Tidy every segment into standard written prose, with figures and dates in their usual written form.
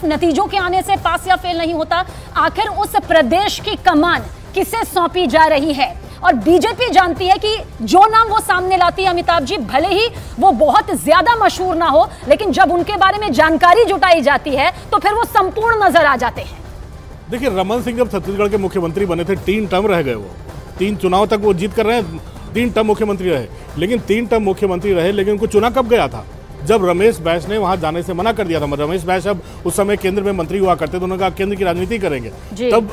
सिर्फ नतीजों के आने से पास या फेल नहीं होता, आखिर उस प्रदेश की कमान किसे सौंपी जा रही है। और बीजेपी जानती है कि जो नाम वो सामने लाती है अमिताभ जी, भले ही वो बहुत ज्यादा मशहूर ना हो, लेकिन जब उनके बारे में जानकारी जुटाई जाती है तो फिर वो संपूर्ण नजर आ जाते हैं। देखिए, रमन सिंह जब छत्तीसगढ़ के मुख्यमंत्री बने थे, 3 टर्म रह गए, वो 3 चुनाव तक वो जीत कर रहे हैं, 3 टर्म मुख्यमंत्री रहे, लेकिन 3 टर्म मुख्यमंत्री रहे, लेकिन उनको चुना कब गया था? जब रमेश बैस ने वहां जाने से मना कर दिया था। रमेश बैस अब उस समय केंद्र में मंत्री हुआ करते थे, उन्होंने कहा केंद्र की राजनीति करेंगे। तब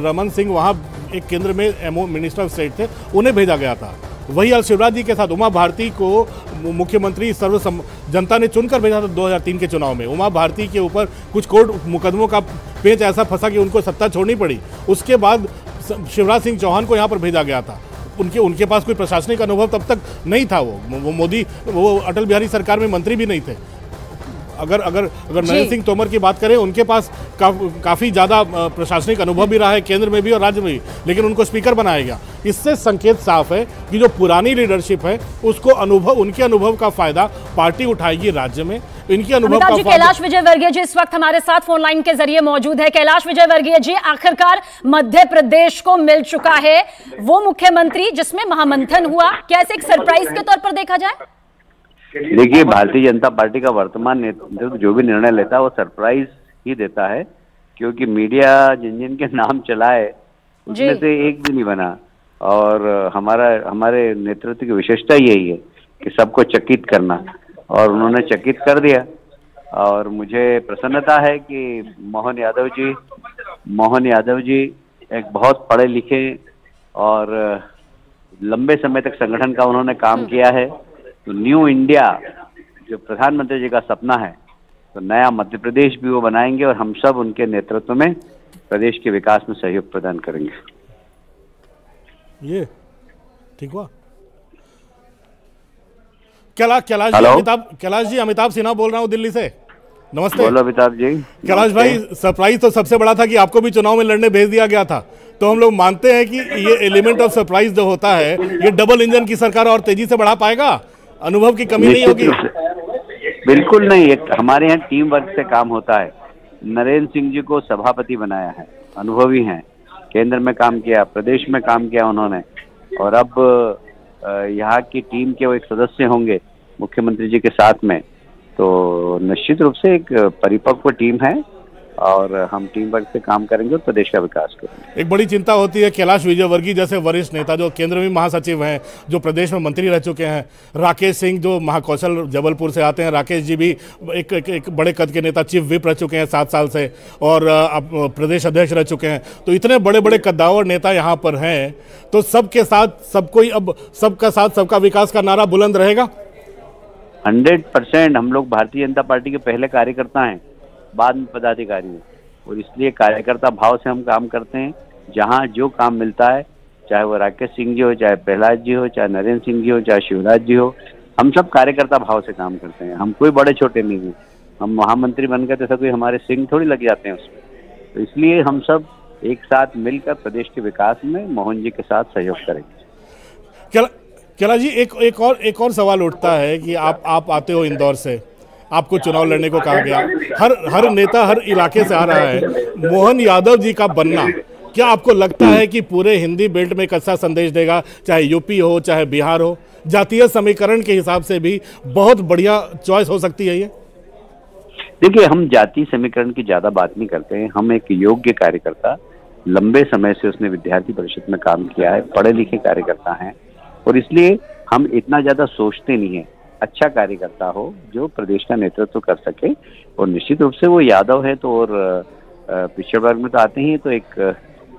रमन सिंह वहां एक केंद्र में मिनिस्टर ऑफ स्टेट थे, उन्हें भेजा गया था। वही शिवराज जी के साथ उमा भारती को मुख्यमंत्री जनता ने चुनकर भेजा था 2003 के चुनाव में। उमा भारती के ऊपर कुछ कोर्ट मुकदमों का पेच ऐसा फंसा कि उनको सत्ता छोड़नी पड़ी। उसके बाद शिवराज सिंह चौहान को यहाँ पर भेजा गया था। उनके पास कोई प्रशासनिक अनुभव तब तक नहीं था। वो अटल बिहारी सरकार में मंत्री भी नहीं थे। अगर नरेंद्र सिंह तोमर की बात करें, उनके पास काफ़ी ज़्यादा प्रशासनिक अनुभव भी रहा है, केंद्र में भी और राज्य में भी, लेकिन उनको स्पीकर बनाया गया। इससे संकेत साफ है कि जो पुरानी लीडरशिप है उसको उनके अनुभव का फायदा पार्टी उठाएगी राज्य में। इनके अनुभव का कैलाश विजयवर्गीय जी इस वक्त हमारे साथ फोन लाइन के जरिए मौजूद है। कैलाश विजयवर्गीय जी, आखिरकार मध्य प्रदेश को मिल चुका है वो मुख्यमंत्री जिसमें महामंथन हुआ, क्या इसे एक सरप्राइज के तौर पर देखा जाए? देखिए, भारतीय जनता पार्टी का वर्तमान नेतृत्व जो भी निर्णय लेता है वो सरप्राइज ही देता है, क्योंकि मीडिया जिन जिन के नाम चलाए उसमें से एक भी नहीं बना। और हमारे नेतृत्व की विशेषता यही है कि सबको चकित करना, और उन्होंने चकित कर दिया। और मुझे प्रसन्नता है कि मोहन यादव जी एक बहुत पढ़े लिखे और लंबे समय तक संगठन का उन्होंने काम किया है। तो न्यू इंडिया जो प्रधानमंत्री जी का सपना है, तो नया मध्य प्रदेश भी वो बनाएंगे, और हम सब उनके नेतृत्व में प्रदेश के विकास में सहयोग प्रदान करेंगे। ये ठीक हुआ। कैलाश जी, अमिताभ सिन्हा बोल रहा हूँ दिल्ली से। नमस्ते। बोलो अमिताभ जी। कैलाश भाई, सरप्राइज तो सबसे बड़ा था कि आपको भी चुनाव में लड़ने भेज दिया गया था। तो हम लोग मानते हैं कि ये एलिमेंट ऑफ सरप्राइज जो होता है, ये डबल इंजन की सरकार और तेजी से बढ़ा पाएगा, अनुभव की कमी नहीं होगी? बिल्कुल नहीं, हमारे यहाँ टीम वर्क से काम होता है। नरेंद्र सिंह जी को सभापति बनाया है, अनुभवी हैं, केंद्र में काम किया, प्रदेश में काम किया उन्होंने, और अब यहाँ की टीम के वो एक सदस्य होंगे मुख्यमंत्री जी के साथ में। तो निश्चित रूप से एक परिपक्व टीम है, और हम टीम वर्क से काम करेंगे और प्रदेश का विकास करेंगे। एक बड़ी चिंता होती है कैलाश विजयवर्गीय जैसे वरिष्ठ नेता जो केंद्र में महासचिव हैं, जो प्रदेश में मंत्री रह चुके हैं, राकेश सिंह जो महाकौशल जबलपुर से आते हैं, राकेश जी भी एक बड़े कद के नेता, चीफ विप रह चुके हैं 7 साल से, और अब प्रदेश अध्यक्ष रह चुके हैं। तो इतने बड़े बड़े कद्दावर नेता यहाँ पर हैं, तो सबके साथ सबकोई, अब सबका साथ सबका विकास का नारा बुलंद रहेगा। 100% हम लोग भारतीय जनता पार्टी के पहले कार्यकर्ता हैं, बाद में पदाधिकारी हैं, और इसलिए कार्यकर्ता भाव से हम काम करते हैं। जहां जो काम मिलता है, चाहे वो राकेश सिंह जी हो, चाहे प्रहलाद जी हो, चाहे नरेंद्र सिंह जी हो, चाहे शिवराज जी हो, हम सब कार्यकर्ता भाव से काम करते हैं। हम कोई बड़े छोटे नहीं हैं। हम महामंत्री बन गए तो कोई हमारे सिंह थोड़ी लग जाते हैं उसमें। तो इसलिए हम सब एक साथ मिलकर प्रदेश के विकास में मोहन जी के साथ सहयोग करेंगे। कैलाश जी, एक और सवाल उठता है कि आप आते हो इंदौर से, आपको चुनाव लड़ने को कहा गया, हर नेता हर इलाके से आ रहा है। मोहन यादव जी का बनना, क्या आपको लगता है कि पूरे हिंदी बेल्ट में एक अच्छा संदेश देगा? चाहे यूपी हो, चाहे बिहार हो, जातीय समीकरण के हिसाब से भी बहुत बढ़िया चॉइस हो सकती है ये। देखिए, हम जातीय समीकरण की ज्यादा बात नहीं करते हैं। हम एक योग्य कार्यकर्ता, लंबे समय से उसने विद्यार्थी परिषद में काम किया है, पढ़े लिखे कार्यकर्ता हैं, और इसलिए हम इतना ज्यादा सोचते नहीं है। अच्छा कार्यकर्ता हो जो प्रदेश का नेतृत्व कर सके, और निश्चित रूप से वो यादव है तो, और पिछड़े वर्ग में तो आते ही, तो एक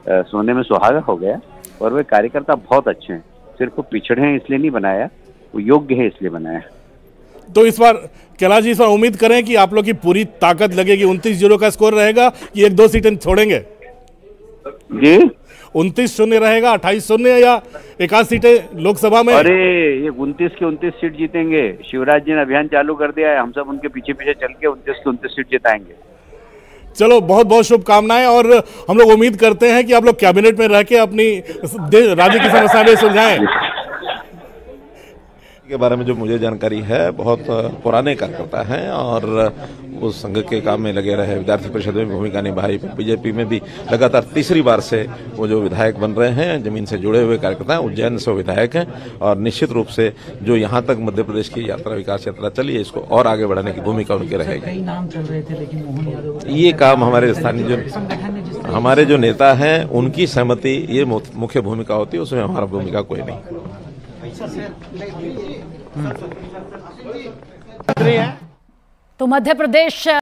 सोने में सुहागा हो गया। और वे कार्यकर्ता बहुत अच्छे हैं, सिर्फ वो पिछड़े हैं इसलिए नहीं बनाया, वो योग्य है इसलिए बनाया। तो इस बार कैलाश जी, इस बार उम्मीद करें कि आप लोग की पूरी ताकत लगेगी। 29-0 का स्कोर रहेगा कि 1-2 सीटें छोड़ेंगे जी? 29-0 रहेगा, 28-0, या 1 सीटें लोकसभा में? अरे, ये 29 की 29 सीट जीतेंगे। शिवराज जी ने अभियान चालू कर दिया है, हम सब उनके पीछे पीछे चल के 29 की 29 सीट जिताएंगे। चलो, बहुत बहुत शुभकामनाएं, और हम लोग उम्मीद करते हैं कि आप लोग कैबिनेट में रह के अपनी राज्य की समस्याएं सुलझाएं। के बारे में जो मुझे जानकारी है, बहुत पुराने कार्यकर्ता हैं और वो संघ के काम में लगे रहे, विद्यार्थी परिषद में भूमिका निभाई, बीजेपी में भी लगातार तीसरी बार से वो जो विधायक बन रहे हैं, जमीन से जुड़े हुए कार्यकर्ता हैं, उज्जैन से विधायक हैं और निश्चित रूप से जो यहाँ तक मध्य प्रदेश की यात्रा, विकास यात्रा चली है, इसको और आगे बढ़ाने की भूमिका उनकी रहेगी। कई नाम चल रहे थे, लेकिन मोहन यादव ये काम हमारे स्थानीय हमारे जो नेता हैं उनकी सहमति ये मुख्य भूमिका होती है, उसमें हमारा भूमिका कोई नहीं। तो मध्य प्रदेश